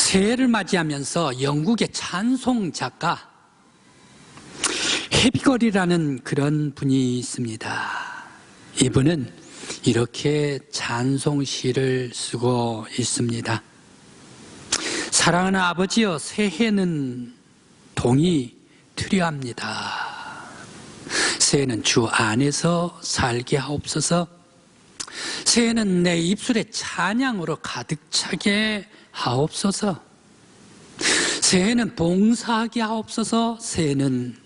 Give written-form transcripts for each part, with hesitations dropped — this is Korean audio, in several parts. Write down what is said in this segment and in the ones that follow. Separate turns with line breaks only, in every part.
새해를 맞이하면서 영국의 찬송 작가 해비걸이라는 그런 분이 있습니다. 이분은 이렇게 찬송시를 쓰고 있습니다. 사랑하는 아버지여, 새해는 동이 필요합니다. 새해는 주 안에서 살게 하옵소서. 새해는 내 입술에 찬양으로 가득 차게 하옵소서. 새해는 봉사하게 하옵소서. 새해는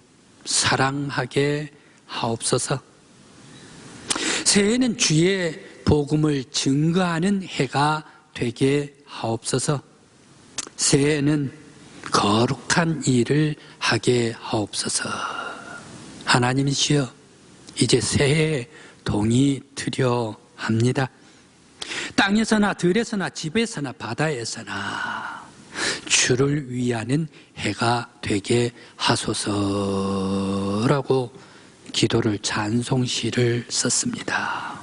사랑하게 하옵소서. 새해는 주의 복음을 증거하는 해가 되게 하옵소서. 새해는 거룩한 일을 하게 하옵소서. 하나님이시여, 이제 새해에 동이 필요합니다. 땅에서나 들에서나 집에서나 바다에서나 주를 위하는 해가 되게 하소서라고 기도를 찬송시를 썼습니다.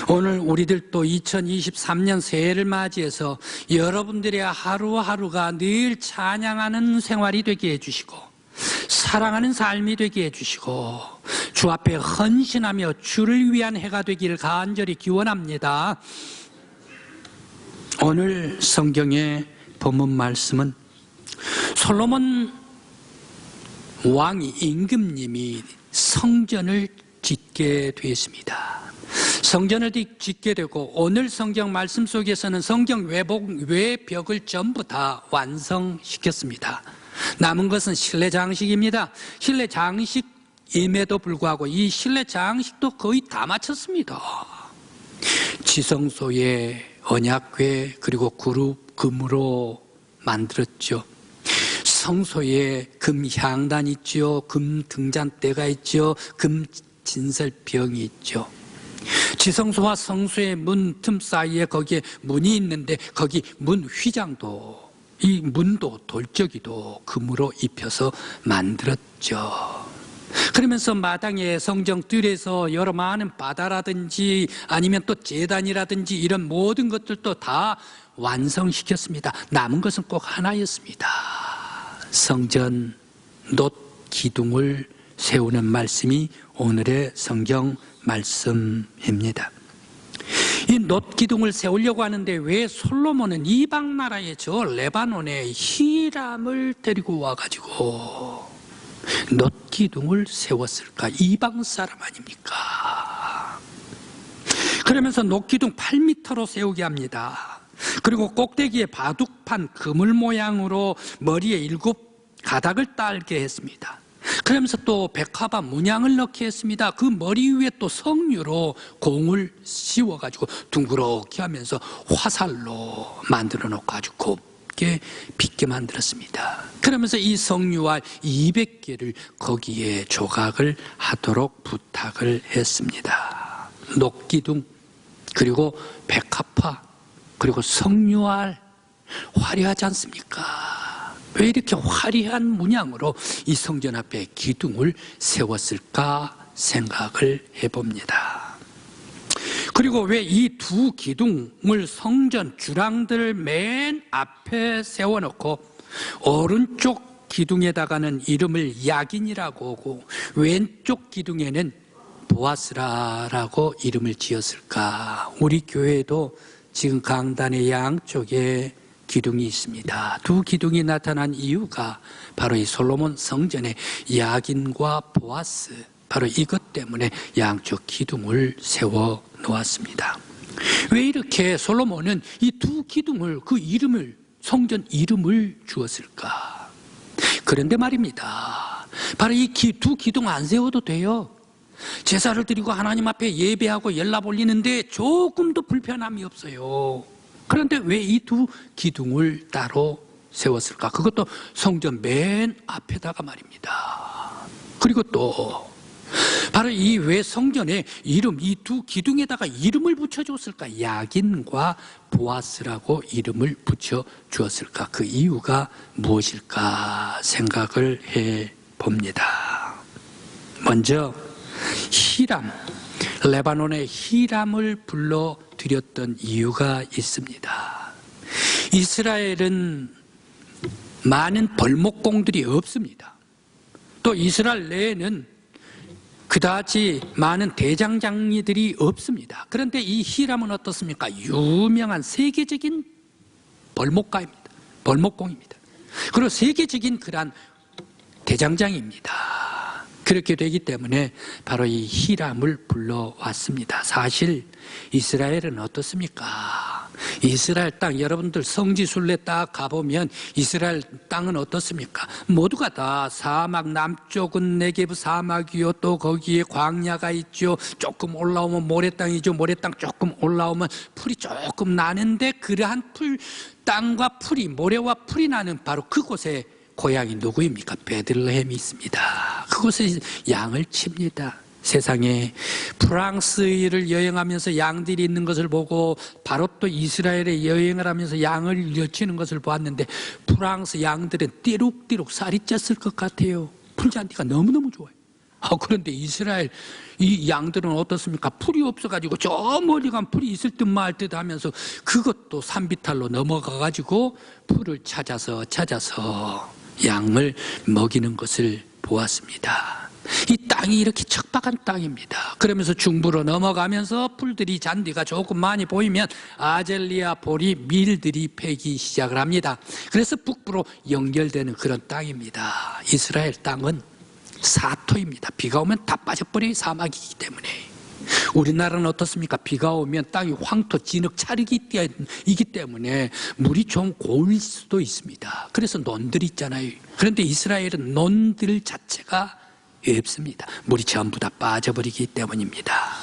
오늘 우리들도 2023년 새해를 맞이해서 여러분들의 하루하루가 늘 찬양하는 생활이 되게 해주시고 사랑하는 삶이 되게 해주시고 주 앞에 헌신하며 주를 위한 해가 되기를 간절히 기원합니다. 오늘 성경의 본문 말씀은 솔로몬 왕이 임금님이 성전을 짓게 되었습니다. 성전을 짓게 되고 오늘 성경 말씀 속에서는 성경 외벽을 전부 다 완성시켰습니다. 남은 것은 실내 장식입니다. 실내 장식임에도 불구하고 이 실내 장식도 거의 다 마쳤습니다. 지성소에 언약궤 그리고 금으로 만들었죠. 성소에 금 향단 있죠. 금 등잔대가 있죠. 금 진설병이 있죠. 지성소와 성소의 문 틈 사이에 거기에 문이 있는데 거기 문 휘장도 이 문도 돌적이도 금으로 입혀서 만들었죠. 그러면서 마당에 성정 뜰에서 여러 많은 바다라든지 아니면 또 제단이라든지 이런 모든 것들도 다 완성시켰습니다. 남은 것은 꼭 하나였습니다. 성전 놋 기둥을 세우는 말씀이 오늘의 성경 말씀입니다. 이 놋 기둥을 세우려고 하는데 왜 솔로몬은 이방 나라의 저 레바논의 히람을 데리고 와가지고 놋 기둥을 세웠을까? 이방 사람 아닙니까? 그러면서 놋 기둥 8m로 세우게 합니다. 그리고 꼭대기에 바둑판 그물 모양으로 머리에 7 가닥을 딸게 했습니다. 그러면서 또 백화바 문양을 넣게 했습니다. 그 머리 위에 또 석류로 공을 씌워가지고 둥그렇게 하면서 화살로 만들어 놓고 아주 곱게 빗게 만들었습니다. 그러면서 이 석류알 200개를 거기에 조각을 하도록 부탁을 했습니다. 녹기둥 그리고 백합화 그리고 석류알 화려하지 않습니까? 왜 이렇게 화려한 문양으로 이 성전 앞에 기둥을 세웠을까 생각을 해봅니다. 그리고 왜 이 2 기둥을 성전 주랑들 맨 앞에 세워놓고 오른쪽 기둥에다가는 이름을 야긴이라고 하고 왼쪽 기둥에는 보아스라라고 이름을 지었을까? 우리 교회도 지금 강단의 양쪽에 기둥이 있습니다. 2 기둥이 나타난 이유가 바로 이 솔로몬 성전의 야긴과 보아스, 바로 이것 때문에 양쪽 기둥을 세워 놓았습니다. 왜 이렇게 솔로몬은 이 2 기둥을 그 이름을 성전 이름을 주었을까? 그런데 말입니다. 바로 이 2 기둥 안 세워도 돼요. 제사를 드리고 하나님 앞에 예배하고 연락 올리는데 조금도 불편함이 없어요. 그런데 왜 이 2 기둥을 따로 세웠을까? 그것도 성전 맨 앞에다가 말입니다. 그리고 또 바로 이 왜 성전에 이름, 이 2 기둥에다가 이름을 붙여줬을까? 야긴과 보아스라고 이름을 붙여주었을까? 그 이유가 무엇일까 생각을 해봅니다. 먼저 히람, 레바논의 히람을 불러드렸던 이유가 있습니다. 이스라엘은 많은 벌목공들이 없습니다. 또 이스라엘 내에는 그다지 많은 대장장이들이 없습니다. 그런데 이 히람은 어떻습니까? 유명한 세계적인 벌목가입니다. 벌목공입니다. 그리고 세계적인 그러한 대장장입니다. 그렇게 되기 때문에 바로 이 히람을 불러왔습니다. 사실 이스라엘은 어떻습니까? 이스라엘 땅, 여러분들 성지순례 딱 가보면 이스라엘 땅은 어떻습니까? 모두가 다 사막, 남쪽은 네게브 사막이요, 또 거기에 광야가 있죠. 조금 올라오면 모래땅이죠. 모래땅 조금 올라오면 풀이 조금 나는데, 그러한 땅과 풀이, 모래와 풀이 나는 바로 그곳에 고향이 누구입니까? 베들레헴이 있습니다. 그곳에 양을 칩니다. 세상에 프랑스를 여행하면서 양들이 있는 것을 보고 바로 또 이스라엘에 여행을 하면서 양을 여치는 것을 보았는데, 프랑스 양들은 띠룩띠룩 살이 쪘을 것 같아요. 풀잔디가 너무너무 좋아요. 그런데 이스라엘 이 양들은 어떻습니까? 풀이 없어가지고 저 멀리 간 풀이 있을 듯 말 듯 하면서 그것도 산비탈로 넘어가가지고 풀을 찾아서 양을 먹이는 것을 보았습니다. 이 땅이 이렇게 척박한 땅입니다. 그러면서 중부로 넘어가면서 풀들이, 잔디가 조금 많이 보이면 아젤리아, 보리, 밀들이 패기 시작을 합니다. 그래서 북부로 연결되는 그런 땅입니다. 이스라엘 땅은 사토입니다. 비가 오면 다 빠져버려요. 사막이기 때문에. 우리나라는 어떻습니까? 비가 오면 땅이 황토, 진흙, 찰흙이기 때문에 물이 좀 고일 수도 있습니다. 그래서 논들이 있잖아요. 그런데 이스라엘은 논들 자체가 없습니다. 물이 전부 다 빠져버리기 때문입니다.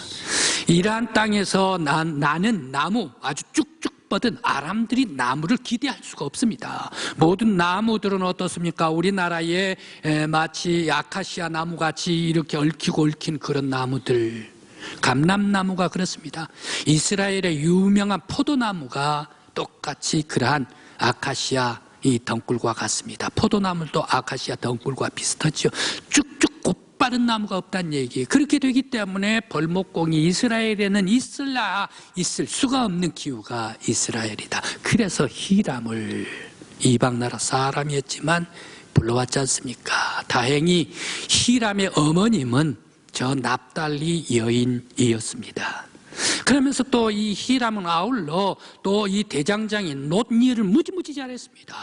이러한 땅에서 나는 나무, 아주 쭉쭉 뻗은 아람들이 나무를 기대할 수가 없습니다. 모든 나무들은 어떻습니까? 우리나라에 마치 아카시아 나무같이 이렇게 얽힌 그런 나무들, 감람나무가 그렇습니다. 이스라엘의 유명한 포도나무가 똑같이 그러한 아카시아 이 덩굴과 같습니다. 포도나무도 아카시아 덩굴과 비슷하죠. 쭉쭉 곧바른 나무가 없다는 얘기예요. 그렇게 되기 때문에 벌목공이 이스라엘에는 있을 수가 없는 기후가 이스라엘이다. 그래서 히람을 이방 나라 사람이었지만 불러왔지 않습니까? 다행히 히람의 어머님은 저 납달리 여인이었습니다. 그러면서 또 이 히람은 아울러 또 이 대장장인 놋일을 무지무지 잘했습니다.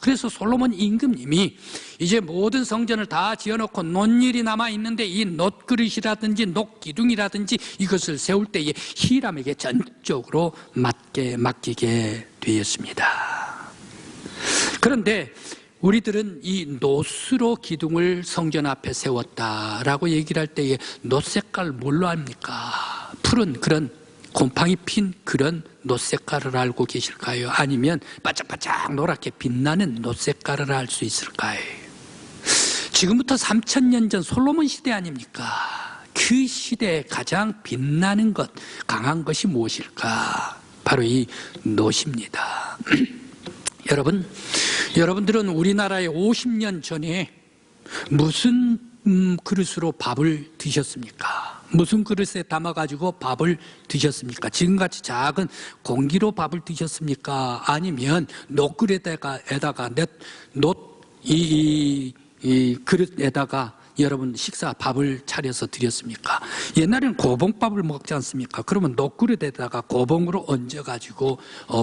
그래서 솔로몬 임금님이 이제 모든 성전을 다 지어놓고 놋일이 남아있는데 이 놋그릇이라든지 놋기둥이라든지 이것을 세울 때에 히람에게 전적으로 맡기게 되었습니다. 그런데 우리들은 이 놋으로 기둥을 성전 앞에 세웠다라고 얘기를 할 때에 놋 색깔 뭘로 압니까? 푸른 그런 곰팡이 핀 그런 놋 색깔을 알고 계실까요? 아니면 바짝바짝 노랗게 빛나는 놋 색깔을 알 수 있을까요? 지금부터 3000년 전 솔로몬 시대 아닙니까? 그 시대에 가장 빛나는 것, 강한 것이 무엇일까? 바로 이 놋입니다. 여러분들은 우리나라에 50년 전에 무슨 그릇으로 밥을 드셨습니까? 무슨 그릇에 담아가지고 밥을 드셨습니까? 지금같이 작은 공기로 밥을 드셨습니까? 아니면 놋그릇에다가 이 그릇에다가 여러분 식사 밥을 차려서 드렸습니까? 옛날에는 고봉밥을 먹지 않습니까? 그러면 놋그릇에다가 고봉으로 얹어가지고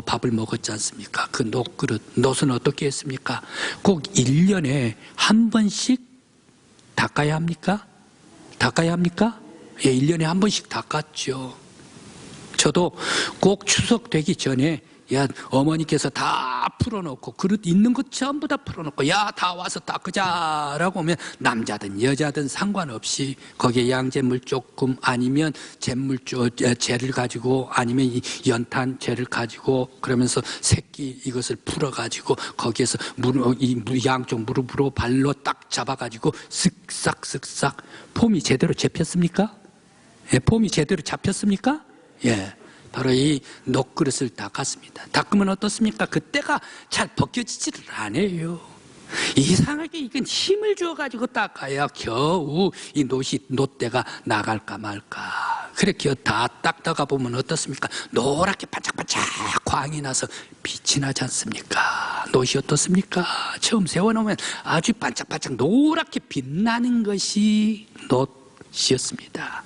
밥을 먹었지 않습니까? 그 놋그릇, 놋은 어떻게 했습니까? 꼭 1년에 한 번씩 닦아야 합니까? 닦아야 합니까? 예, 1년에 한 번씩 닦았죠. 저도 꼭 추석 되기 전에 어머니께서 다 풀어놓고 그릇 있는 것 전부 다 풀어놓고 다 와서 닦으자라고 하면 남자든 여자든 상관없이 거기에 양잿물 조금 아니면 재를 가지고 아니면 연탄 재를 가지고 그러면서 새끼 이것을 풀어가지고 거기에서 양쪽 무릎으로 발로 딱 잡아가지고 쓱싹쓱싹 폼이 제대로 잡혔습니까? 예, 폼이 제대로 잡혔습니까? 예. 바로 이 놋그릇을 닦았습니다. 닦으면 어떻습니까? 그때가 잘 벗겨지지를 않아요. 이상하게 이건 힘을 줘가지고 닦아야 겨우 이 노때가 나갈까 말까. 그렇게 다 닦다가 보면 어떻습니까? 노랗게 반짝반짝 광이 나서 빛이 나지 않습니까? 노이 어떻습니까? 처음 세워놓으면 아주 반짝반짝 노랗게 빛나는 것이 노이었습니다.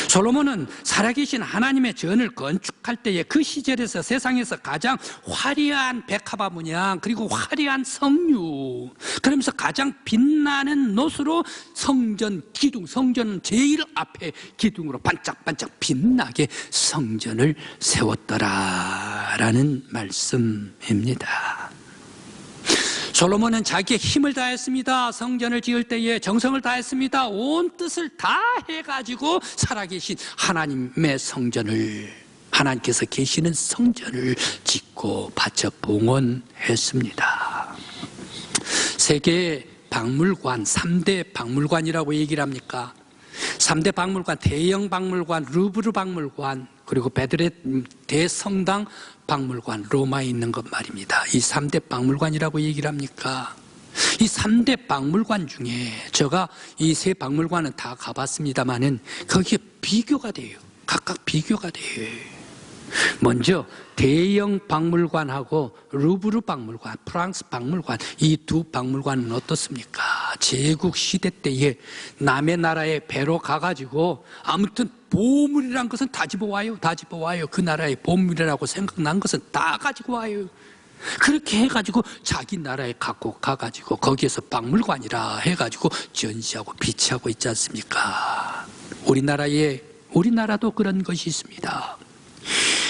솔로몬은 살아계신 하나님의 전을 건축할 때에 그 시절에서 세상에서 가장 화려한 백합화 문양, 그리고 화려한 성류, 그러면서 가장 빛나는 놋으로 성전 기둥, 성전 제일 앞에 기둥으로 반짝반짝 빛나게 성전을 세웠더라라는 말씀입니다. 솔로몬은 자기의 힘을 다했습니다. 성전을 지을 때에 정성을 다했습니다. 온 뜻을 다 해가지고 살아계신 하나님의 성전을, 하나님께서 계시는 성전을 짓고 바쳐 봉헌했습니다. 세계 박물관, 3대 박물관이라고 얘기를 합니까? 3대 박물관, 대영 박물관, 루브르 박물관, 그리고 베드레 대성당 박물관, 로마에 있는 것 말입니다. 이 3대 박물관이라고 얘기를 합니까? 이 3대 박물관 중에 제가 이 세 박물관은 다 가봤습니다만은 거기에 비교가 돼요. 각각 비교가 돼요. 먼저 대영 박물관하고 루브르 박물관, 프랑스 박물관, 이 두 박물관은 어떻습니까? 제국 시대 때에 남의 나라에 배로 가가지고 아무튼 보물이란 것은 다 집어와요. 다 집어와요. 그 나라의 보물이라고 생각난 것은 다 가지고 와요. 그렇게 해가지고 자기 나라에 갖고 가가지고 거기에서 박물관이라 해가지고 전시하고 비치하고 있지 않습니까? 우리나라도 그런 것이 있습니다.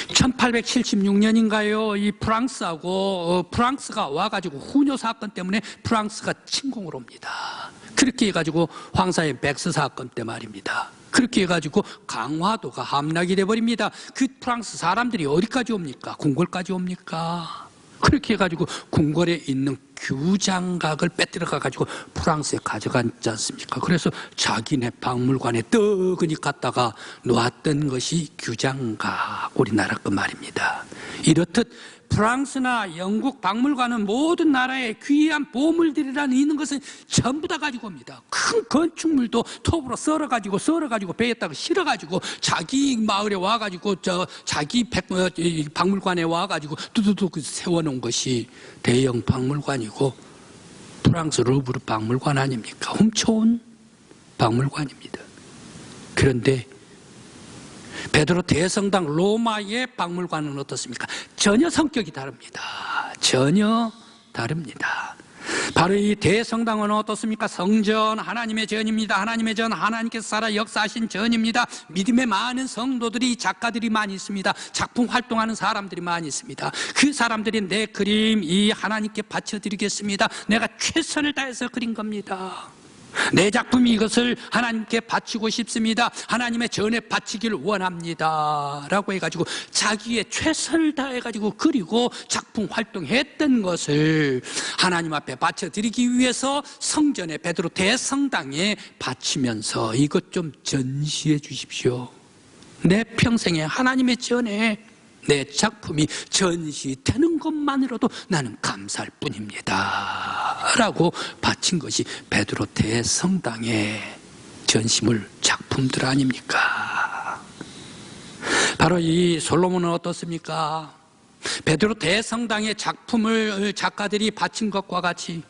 1876년인가요? 이 프랑스가 와가지고 훈요 사건 때문에 프랑스가 침공을 옵니다. 그렇게 해가지고 황사의 백스 사건 때 말입니다. 그렇게 해가지고 강화도가 함락이 돼버립니다. 그 프랑스 사람들이 어디까지 옵니까? 궁궐까지 옵니까? 그렇게 해가지고 궁궐에 있는 규장각을 빼뜨려가지고 프랑스에 가져갔지 않습니까? 그래서 자기네 박물관에 떡하니 갖다가 놓았던 것이 규장각, 우리나라 거 말입니다. 이렇듯 프랑스나 영국 박물관은 모든 나라의 귀한 보물들이라는 있는 것은 전부 다 가지고 옵니다. 큰 건축물도 톱으로 썰어가지고 배에다가 실어가지고 자기 마을에 와가지고 자기 박물관에 와가지고 두두두 세워놓은 것이 대형 박물관이고 프랑스 루브르 박물관 아닙니까? 훔쳐온 박물관입니다. 그런데 베드로 대성당 로마의 박물관은 어떻습니까? 전혀 성격이 다릅니다. 전혀 다릅니다. 바로 이 대성당은 어떻습니까? 성전, 하나님의 전입니다. 하나님의 전, 하나님께서 살아 역사하신 전입니다. 믿음의 많은 성도들이, 작가들이 많이 있습니다. 작품 활동하는 사람들이 많이 있습니다. 그 사람들이 내 그림 이 하나님께 바쳐드리겠습니다. 내가 최선을 다해서 그린 겁니다. 내 작품이 이것을 하나님께 바치고 싶습니다. 하나님의 전에 바치길 원합니다. 라고 해가지고 자기의 최선을 다해가지고 그리고 작품 활동했던 것을 하나님 앞에 바쳐드리기 위해서 성전에 베드로 대성당에 바치면서 이것 좀 전시해 주십시오. 내 평생에 하나님의 전에 내 작품이 전시되는 것만으로도 나는 감사할 뿐입니다. 라고 바친 것이 베드로 대성당의 전시물 작품들 아닙니까? 바로 이 솔로몬은 어떻습니까? 베드로 대성당의 작품을 작가들이 바친 것과 같이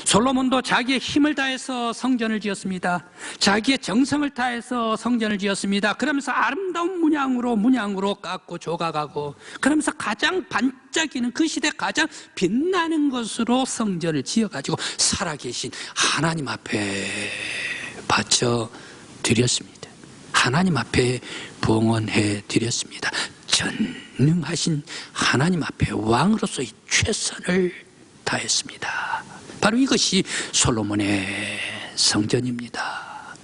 솔로몬도 자기의 힘을 다해서 성전을 지었습니다. 자기의 정성을 다해서 성전을 지었습니다. 그러면서 아름다운 문양으로 깎고 조각하고, 그러면서 가장 반짝이는, 그 시대 가장 빛나는 것으로 성전을 지어가지고 살아계신 하나님 앞에 바쳐 드렸습니다. 하나님 앞에 봉헌해 드렸습니다. 전능하신 하나님 앞에 왕으로서의 최선을 다했습니다. 바로 이것이 솔로몬의 성전입니다.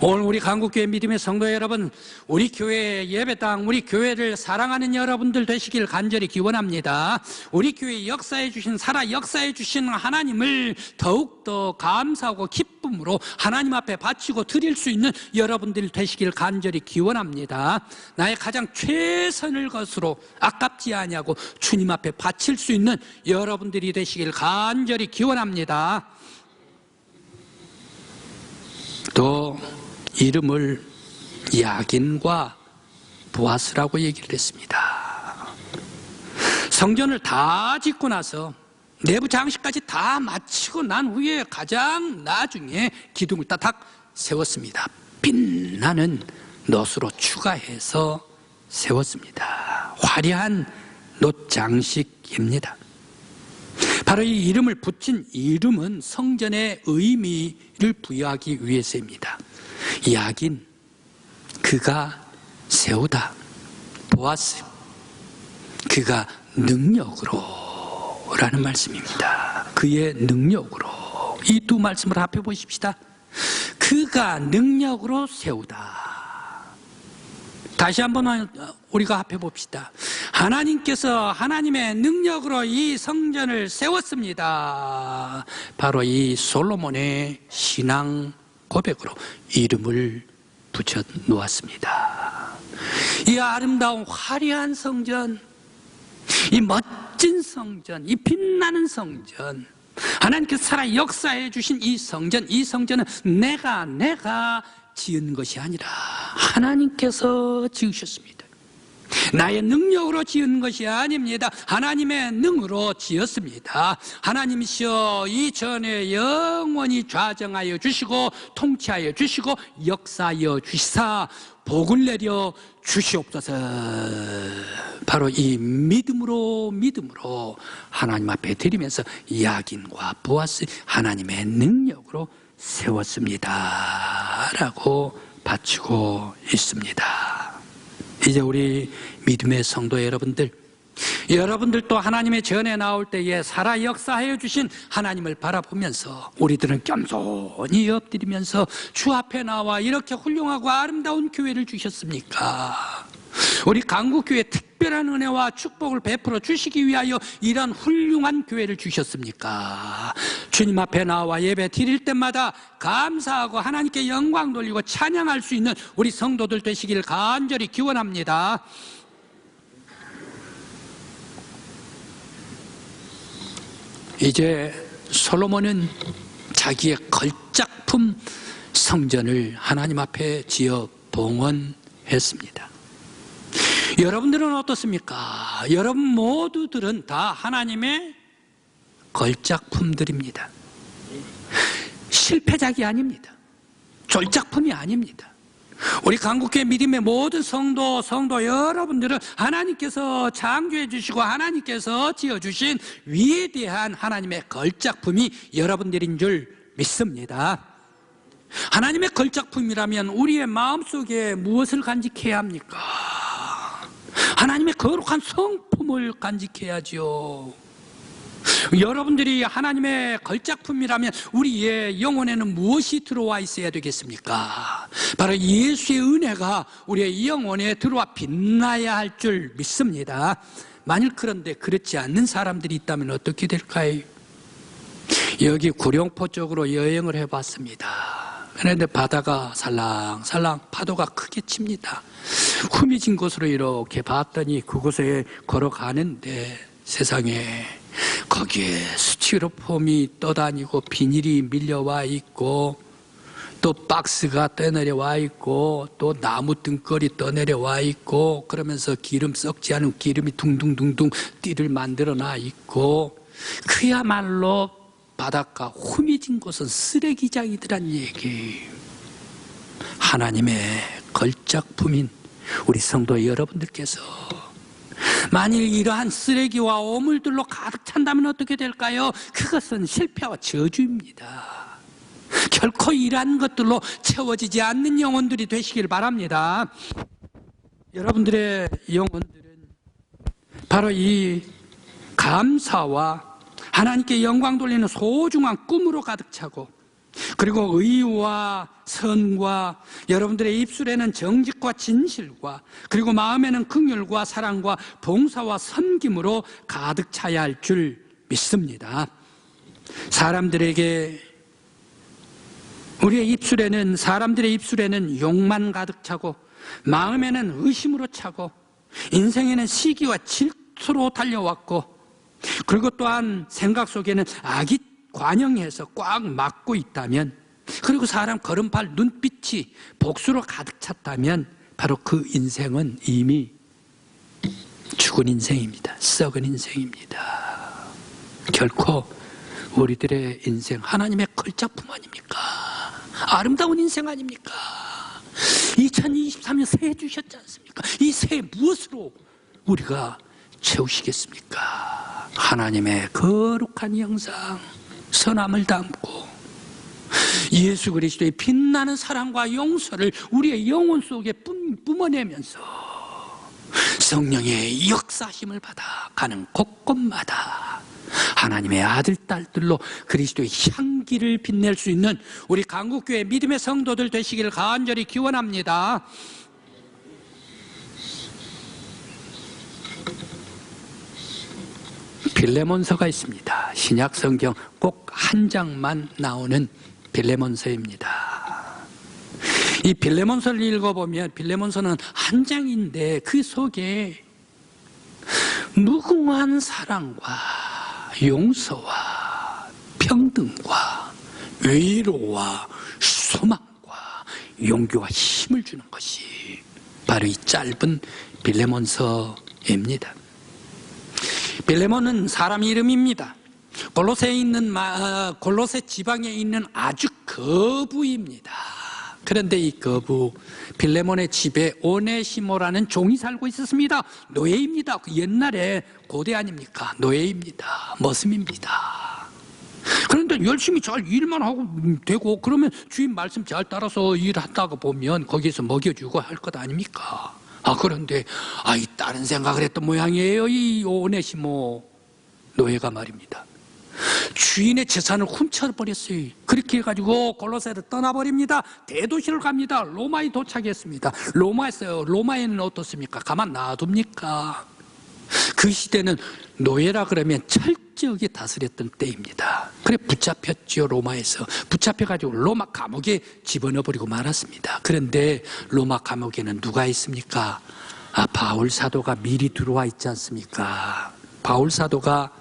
오늘 우리 한국교회 믿음의 성도 여러분, 우리 교회 예배당, 우리 교회를 사랑하는 여러분들 되시길 간절히 기원합니다. 우리 교회 역사해 주신, 살아 역사해 주신 하나님을 더욱더 감사하고 기쁨 기쁨으로 하나님 앞에 바치고 드릴 수 있는 여러분들 되시길 간절히 기원합니다. 나의 가장 최선을 것으로 아깝지 아니하고 주님 앞에 바칠 수 있는 여러분들이 되시길 간절히 기원합니다. 또 이름을 야긴과 보아스라고 얘기를 했습니다. 성전을 다 짓고 나서 내부 장식까지 다 마치고 난 후에 가장 나중에 기둥을 따닥 세웠습니다. 빛나는 놋으로 추가해서 세웠습니다. 화려한 놋 장식입니다. 바로 이 이름을 붙인 이름은 성전의 의미를 부여하기 위해서입니다. 야긴, 그가 세우다. 보아스, 그가 능력으로 라는 말씀입니다. 그의 능력으로. 이 두 말씀을 합해 보십시다. 그가 능력으로 세우다. 다시 한번 우리가 합해 봅시다. 하나님께서 하나님의 능력으로 이 성전을 세웠습니다. 바로 이 솔로몬의 신앙 고백으로 이름을 붙여 놓았습니다. 이 아름다운 화려한 성전, 이 멋진 성전, 이 빛나는 성전, 하나님께서 살아 역사해 주신 이 성전은 내가 지은 것이 아니라 하나님께서 지으셨습니다. 나의 능력으로 지은 것이 아닙니다. 하나님의 능으로 지었습니다. 하나님이시여 이전에 영원히 좌정하여 주시고 통치하여 주시고 역사하여 주시사 복을 내려 주시옵소서. 바로 이 믿음으로 하나님 앞에 드리면서 야긴과 보아스 하나님의 능력으로 세웠습니다 라고 바치고 있습니다. 이제 우리 믿음의 성도 여러분들도 하나님의 전에 나올 때에 살아 역사하여 주신 하나님을 바라보면서 우리들은 겸손히 엎드리면서 주 앞에 나와 이렇게 훌륭하고 아름다운 교회를 주셨습니까? 우리 강국교회 특별한 은혜와 축복을 베풀어 주시기 위하여 이런 훌륭한 교회를 주셨습니까? 주님 앞에 나와 예배 드릴 때마다 감사하고 하나님께 영광 돌리고 찬양할 수 있는 우리 성도들 되시길 간절히 기원합니다. 이제 솔로몬은 자기의 걸작품 성전을 하나님 앞에 지어 봉헌했습니다. 여러분들은 어떻습니까? 여러분 모두들은 다 하나님의 걸작품들입니다. 실패작이 아닙니다. 졸작품이 아닙니다. 우리 강국교회 믿음의 모든 성도 여러분들은 하나님께서 창조해 주시고 하나님께서 지어주신 위대한 하나님의 걸작품이 여러분들인 줄 믿습니다. 하나님의 걸작품이라면 우리의 마음속에 무엇을 간직해야 합니까? 하나님의 거룩한 성품을 간직해야죠. 여러분들이 하나님의 걸작품이라면 우리의 영혼에는 무엇이 들어와 있어야 되겠습니까? 바로 예수의 은혜가 우리의 영혼에 들어와 빛나야 할 줄 믿습니다. 만일 그런데 그렇지 않는 사람들이 있다면 어떻게 될까요? 여기 구룡포 쪽으로 여행을 해봤습니다. 그런데 바다가 살랑살랑 파도가 크게 칩니다. 후미진 곳으로 이렇게 봤더니 그곳에 걸어가는데 세상에 거기에 스티로폼이 떠다니고 비닐이 밀려와 있고 또 박스가 떠내려와 있고 또 나무 등걸이 떠내려와 있고 그러면서 기름 썩지 않은 기름이 둥둥둥둥 띠를 만들어 놔 있고 그야말로 바닷가 후미진 곳은 쓰레기장이더란 얘기. 하나님의 걸작품인 우리 성도 여러분들께서 만일 이러한 쓰레기와 오물들로 가득 찬다면 어떻게 될까요? 그것은 실패와 저주입니다. 결코 이러한 것들로 채워지지 않는 영혼들이 되시길 바랍니다. 여러분들의 영혼들은 바로 이 감사와 하나님께 영광 돌리는 소중한 꿈으로 가득 차고 그리고 의와 선과 여러분들의 입술에는 정직과 진실과 그리고 마음에는 긍휼과 사랑과 봉사와 섬김으로 가득 차야 할 줄 믿습니다. 사람들에게 우리의 입술에는, 사람들의 입술에는 욕만 가득 차고, 마음에는 의심으로 차고, 인생에는 시기와 질투로 달려왔고, 그리고 또한 생각 속에는 악이 관영해서 꽉 막고 있다면, 그리고 사람 걸음발 눈빛이 복수로 가득 찼다면 바로 그 인생은 이미 죽은 인생입니다. 썩은 인생입니다. 결코 우리들의 인생 하나님의 걸작품 아닙니까? 아름다운 인생 아닙니까? 2023년 새해 주셨지 않습니까? 이 새해 무엇으로 우리가 채우시겠습니까? 하나님의 거룩한 형상, 선함을 담고 예수 그리스도의 빛나는 사랑과 용서를 우리의 영혼 속에 뿜어내면서 성령의 역사심을 받아 가는 곳곳마다 하나님의 아들, 딸들로 그리스도의 향기를 빛낼 수 있는 우리 강국교회 믿음의 성도들 되시기를 간절히 기원합니다. 빌레몬서가 있습니다. 신약 성경 꼭 한 장만 나오는 빌레몬서입니다. 이 빌레몬서를 읽어보면 빌레몬서는 한 장인데 그 속에 무궁한 사랑과 용서와 평등과 위로와 소망과 용기와 힘을 주는 것이 바로 이 짧은 빌레몬서입니다. 빌레몬은 사람 이름입니다. 골로새 지방에 있는 아주 거부입니다. 그런데 이 거부, 빌레몬의 집에 오네시모라는 종이 살고 있었습니다. 노예입니다. 옛날에 고대 아닙니까? 노예입니다. 머슴입니다. 그런데 열심히 잘 일만 하고 되고, 그러면 주인 말씀 잘 따라서 일하다가 보면 거기에서 먹여주고 할 것 아닙니까? 그런데 다른 생각을 했던 모양이에요. 이 오네시모 노예가 말입니다. 주인의 재산을 훔쳐버렸어요. 그렇게 해가지고 골로새를 떠나버립니다. 대도시를 갑니다. 로마에 도착했습니다. 로마에는 어떻습니까? 가만 놔둡니까? 그 시대는 노예라 그러면 철저하게 다스렸던 때입니다. 그래 붙잡혔지요. 로마에서 붙잡혀가지고 로마 감옥에 집어넣어버리고 말았습니다. 그런데 로마 감옥에는 누가 있습니까? 바울 사도가 미리 들어와 있지 않습니까? 바울 사도가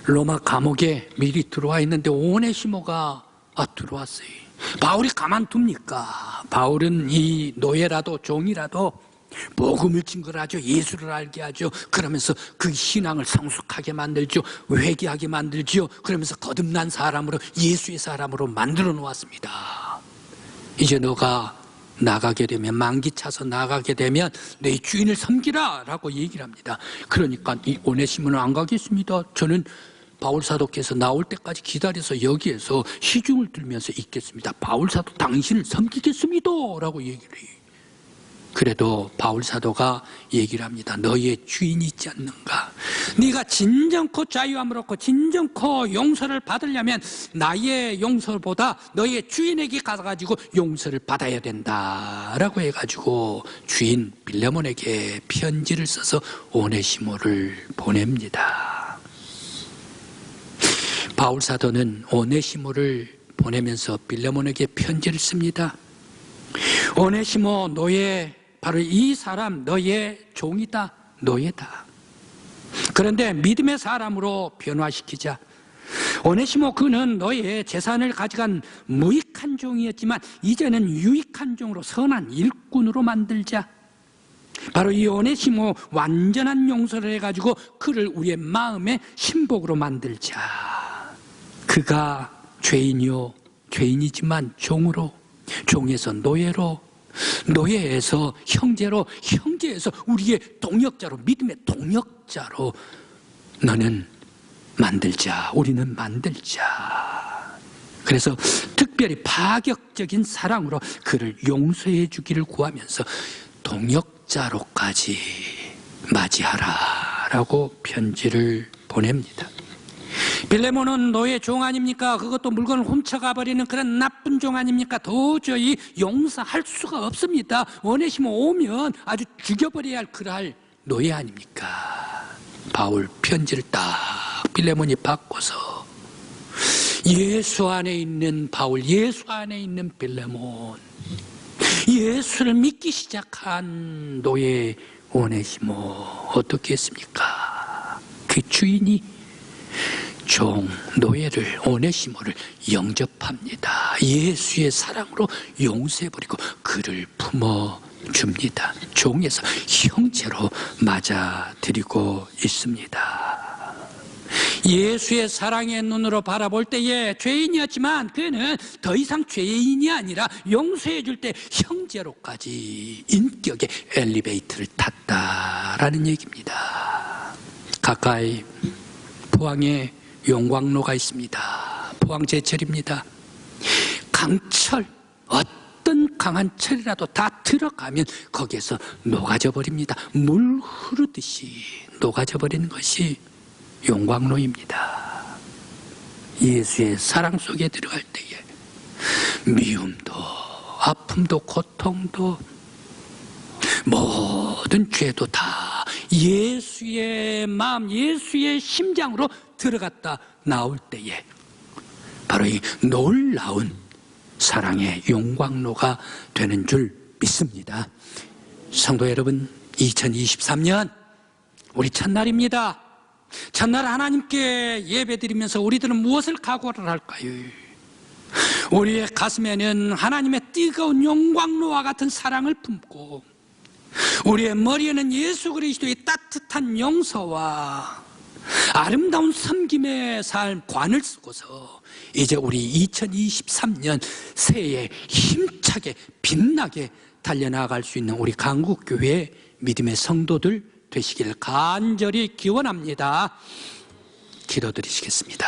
로마 감옥에 미리 들어와 있는데 오네시모가 들어왔어요. 바울이 가만둡니까? 바울은 이 노예라도 종이라도 복음을 증거하죠. 예수를 알게 하죠. 그러면서 그 신앙을 성숙하게 만들죠. 회개하게 만들죠. 그러면서 거듭난 사람으로, 예수의 사람으로 만들어 놓았습니다. 이제 너가 나가게 되면, 만기 차서 나가게 되면 내 주인을 섬기라 라고 얘기를 합니다. 그러니까 이 오네시모는 안 가겠습니다. 저는 바울사도께서 나올 때까지 기다려서 여기에서 시중을 들면서 있겠습니다. 바울사도 당신을 섬기겠습니다 라고 얘기를 해요. 그래도 바울사도가 얘기를 합니다. 너희의 주인이 있지 않는가? 네가 진정코 자유함을 얻고 진정코 용서를 받으려면 나의 용서보다 너희의 주인에게 가가지고 용서를 받아야 된다라고 해가지고 주인 빌레몬에게 편지를 써서 오네시모를 보냅니다. 바울사도는 오네시모를 보내면서 빌레몬에게 편지를 씁니다. 오네시모 노예, 바로 이 사람 너의 종이다, 노예다. 그런데 믿음의 사람으로 변화시키자. 오네시모 그는 너의 재산을 가져간 무익한 종이었지만 이제는 유익한 종으로, 선한 일꾼으로 만들자. 바로 이 오네시모 완전한 용서를 해가지고 그를 우리의 마음의 신복으로 만들자. 그가 죄인이지만 종으로, 종에서 노예로, 노예에서 형제로, 형제에서 우리의 동역자로, 믿음의 동역자로 너는 만들자, 우리는 만들자. 그래서 특별히 파격적인 사랑으로 그를 용서해 주기를 구하면서 동역자로까지 맞이하라 라고 편지를 보냅니다. 빌레몬은 노예 종 아닙니까? 그것도 물건을 훔쳐가 버리는 그런 나쁜 종 아닙니까? 도저히 용서할 수가 없습니다. 오네시모 오면 아주 죽여버려야 할 그럴 노예 아닙니까? 바울 편지를 딱 빌레몬이 바꿔서 예수 안에 있는 바울, 예수 안에 있는 빌레몬, 예수를 믿기 시작한 노예 오네시모 어떻게 했습니까? 그 주인이 종 노예를 오네시모를 영접합니다. 예수의 사랑으로 용서해버리고 그를 품어줍니다. 종에서 형제로 맞아들이고 있습니다. 예수의 사랑의 눈으로 바라볼 때에 죄인이었지만 그는 더 이상 죄인이 아니라 용서해 줄 때 형제로까지 인격의 엘리베이터를 탔다라는 얘기입니다. 가까이 포항에 용광로가 있습니다. 포항 제철입니다. 강철, 어떤 강한 철이라도 다 들어가면 거기에서 녹아져 버립니다. 물 흐르듯이 녹아져 버리는 것이 용광로입니다. 예수의 사랑 속에 들어갈 때에 미움도 아픔도 고통도 모든 죄도 다 예수의 마음, 예수의 심장으로 들어갔다 나올 때에 바로 이 놀라운 사랑의 용광로가 되는 줄 믿습니다. 성도 여러분, 2023년 우리 첫날입니다. 첫날 하나님께 예배드리면서 우리들은 무엇을 각오를 할까요? 우리의 가슴에는 하나님의 뜨거운 용광로와 같은 사랑을 품고 우리의 머리에는 예수 그리스도의 따뜻한 용서와 아름다운 섬김의 삶 관을 쓰고서 이제 우리 2023년 새해에 힘차게 빛나게 달려나갈 수 있는 우리 강국교회 믿음의 성도들 되시길 간절히 기원합니다. 기도드리시겠습니다.